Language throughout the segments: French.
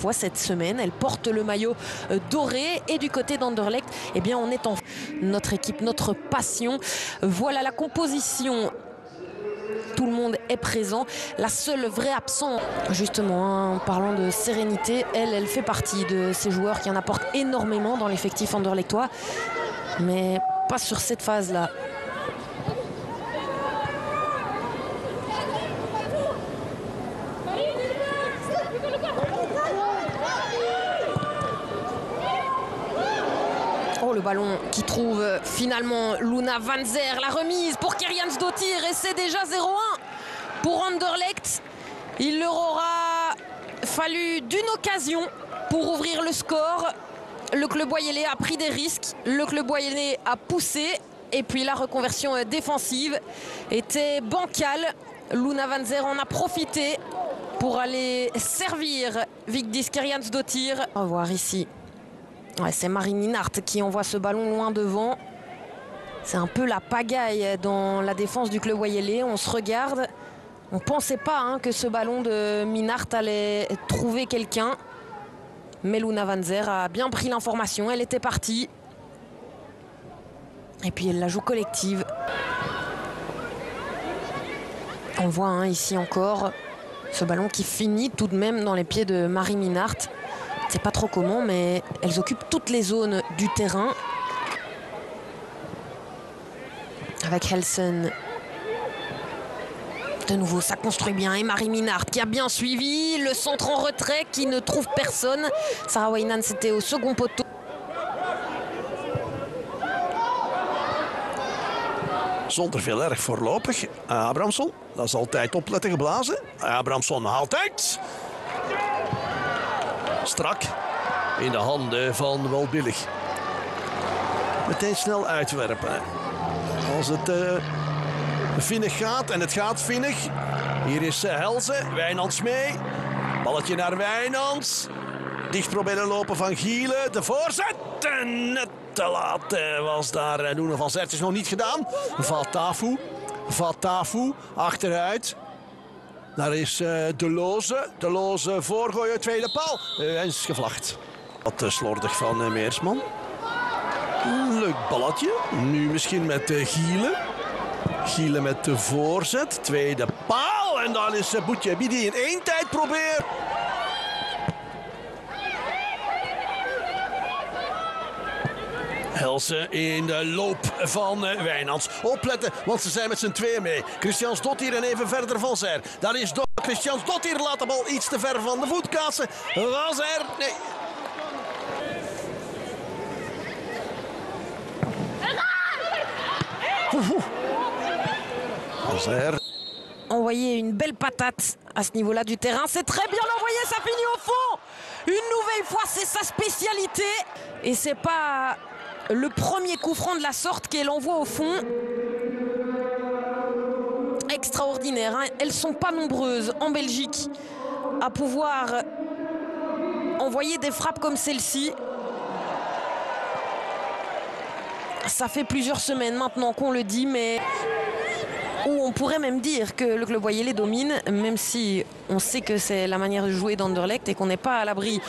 fois cette semaine. Elle porte le maillot doré et du côté d'Anderlecht, eh bien on est en notre équipe, notre passion. Voilà la composition. Tout le monde est présent. La seule vraie absente, justement, hein, en parlant de sérénité, elle fait partie de ces joueurs qui en apportent énormément dans l'effectif anderlechtois, mais pas sur cette phase-là. Oh, le ballon qui trouve finalement Luna Van Zer, la remise pour Keriansdottir et c'est déjà 0-1 pour Anderlecht. Il leur aura fallu d'une occasion pour ouvrir le score. Le club Boyelé a pris des risques, le club Boyelé a poussé et puis la reconversion défensive était bancale. Luna Van Zer en a profité pour aller servir Vigdis Keriansdottir. On va voir ici. Ouais, c'est Marie Minnaert qui envoie ce ballon loin devant. C'est un peu la pagaille dans la défense du club Boyelé. On se regarde. On ne pensait pas que ce ballon de Minnaert allait trouver quelqu'un. Mais Luna Van Zer a bien pris l'information. Elle était partie. Et puis elle la joue collective. On voit ici encore ce ballon qui finit tout de même dans les pieds de Marie Minnaert. Je ne sais pas trop comment, mais elles occupent toutes les zones du terrain. Avec Helsen. De nouveau, ça construit bien. Et Marie Minnaert qui a bien suivi. Le centre en retrait qui ne trouve personne. Sarah Weinan, c'était au second poteau. Zonder veel erg voorlopig. Abrahamsson, dat is altijd opletten geblazen. Abrahamsson haalt uit. Strak in de handen van Walbillig. Meteen snel uitwerpen. Als het vinnig gaat, en het gaat vinnig. Hier is Helsen, Wijnands mee. Balletje naar Wijnands. Dicht proberen lopen van Gielen. De voorzet. En net te laat was daar Luna Van Zer. Het is nog niet gedaan. Vatafu achteruit. Daar is De Loze. De Loze voorgooien, tweede paal. En is gevlacht. Wat slordig van Meersman. Leuk balletje. Nu misschien met Gielen. Gielen met de voorzet. Tweede paal. En dan is Boutjebi die in één tijd probeert. Helsen in de loop van Wijnands. Opletten, want ze zijn met z'n tweeën mee. Keriansdottir en even verder Van Zer. Daar is Keriansdottir, laat de bal iets te ver van de voet kaatsen. Van Zer, nee. Van Zer. Envoyer une belle patate à ce niveau-là du terrain. C'est très bien envoyé, ça finit au fond. Une nouvelle fois, c'est sa spécialité. Et c'est pas le premier coup franc de la sorte qu'elle envoie au fond. Extraordinaire. Elles ne sont pas nombreuses en Belgique à pouvoir envoyer des frappes comme celle-ci. Ça fait plusieurs semaines maintenant qu'on le dit, mais où on pourrait même dire que le club Boyelé domine, même si on sait que c'est la manière de jouer d'Anderlecht et qu'on n'est pas à l'abri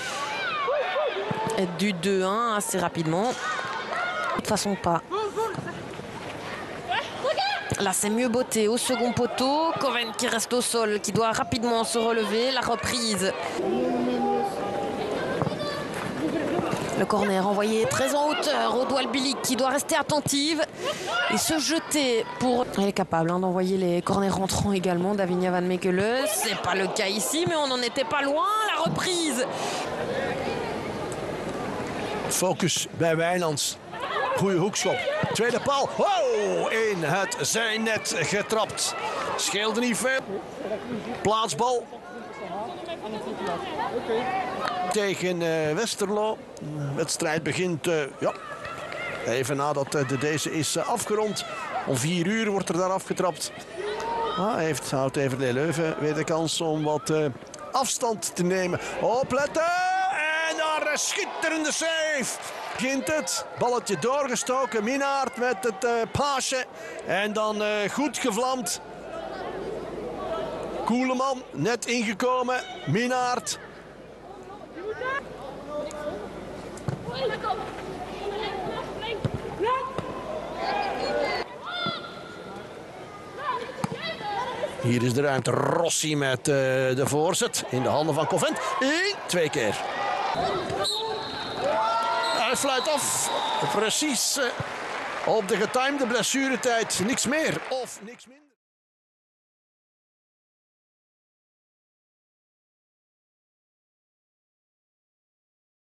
du 2-1 assez rapidement. De toute façon, pas. Là, c'est mieux botté au second poteau. Coven qui reste au sol, qui doit rapidement se relever. La reprise. Le corner envoyé très en hauteur au Walbillig qui doit rester attentive et se jeter pour... Elle est capable d'envoyer les corners rentrants également. Davinia Van Mekele, c'est pas le cas ici, mais on n'en était pas loin. La reprise. Focus bij Wijnands. Goeie hoekschop. Tweede paal. Oh, in het zijnet getrapt. Scheelde niet ver. Plaatsbal. Tegen Westerlo. De wedstrijd begint even nadat deze is afgerond. Om 4 uur wordt er daar afgetrapt. Houdt Everlee Leuven weer de kans om wat afstand te nemen. Opletten! En daar een schitterende save. Begint het. Balletje doorgestoken. Minnaert met het paasje. En dan goed gevlamd. Koeleman net ingekomen. Minnaert. Hier is de ruimte. Rossi met de voorzet in de handen van Covent. 2 keer. Hij fluit af. Precies op de getimede blessuretijd. Niks meer of niks minder.